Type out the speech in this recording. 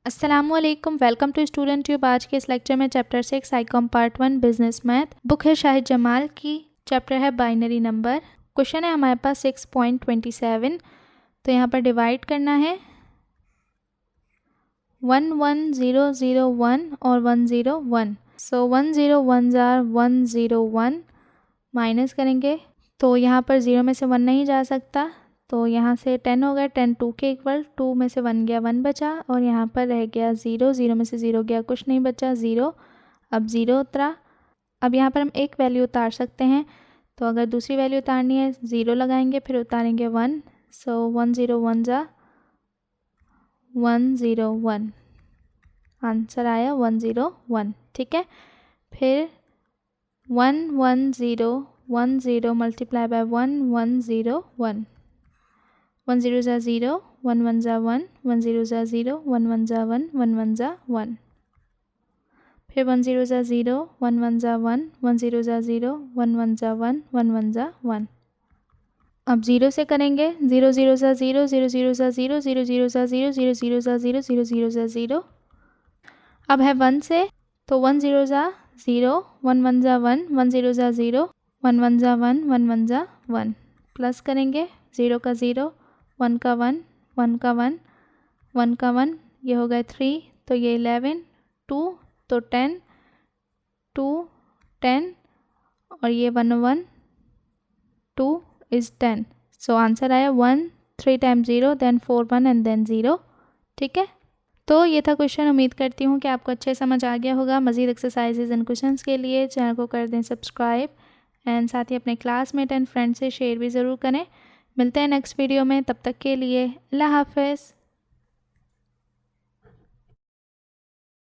अस्सलामुअलैकुम, welcome to student tube. आज के इस लेक्चर में chapter 6 Icom part 1 business math book है शाहिद जमाल की। चैप्टर है बाइनरी नंबर। क्वेश्चन है हमारे पास 6.27। तो यहाँ पर डिवाइड करना है 11001 और 101। सो 101 आर 101 माइनस करेंगे तो यहाँ पर 0 में से 1 नहीं जा सकता, तो यहाँ से 10 हो गया, 10 2 के इक्वल, 2 में से 1 गया 1 बचा और यहाँ पर रह गया 0, 0 में से 0 गया कुछ नहीं बचा 0। अब 0 उतरा। अब यहाँ पर हम एक वैल्यू उतार सकते हैं, तो अगर दूसरी वैल्यू उतारनी है 0 लगाएंगे फिर उतारेंगे 1। सो 101 जा 101, आंसर आया 101। ठीक है, फिर 110 मल्टीप्लाई बाय 1101। 1 0 जा 0, 1 1 जा 1, 1 0 जा 0, 1 1 जा 1, 1 1 जा 1। फिर 1 0 जा 0, 1 1 जा 1, 1 0 जा 0, 1 1 जा 1, 1 1 जा 1। अब 0 से करेंगे, 0 0 जा 0, 0 0 जा 0, 0 0 जा 0, 0 0 जा 0, 0 0 जा 0। अब है 1 से, तो 1 0 जा 0, 1 1 जा 1, 1 0 जा 0, 1 1 जा 1, 1 1 जा 1। प्लस करेंगे 0 का 0, 1 का 1, 1 का 1, 1 का 1, ये हो गए 3, तो ये 11, 2 तो 10, 2 10 और ये 1 1 2 इज़ 10। सो आंसर आया 1 3 टाइम 0 देन 4 1 एंड देन 0। ठीक है, तो ये था क्वेश्चन। उम्मीद करती हूँ कि आपको अच्छे समझ आ गया होगा। मज़ीद एक्सरसाइजेज एंड क्वेश्चंस के लिए चैनल को कर दें सब्सक्राइब एंड साथ ही अपने क्लासमेट एंड फ्रेंड से शेयर भी ज़रूर करें। मिलते हैं नेक्स्ट वीडियो में, तब तक के लिए अल्लाह हाफ़िज़।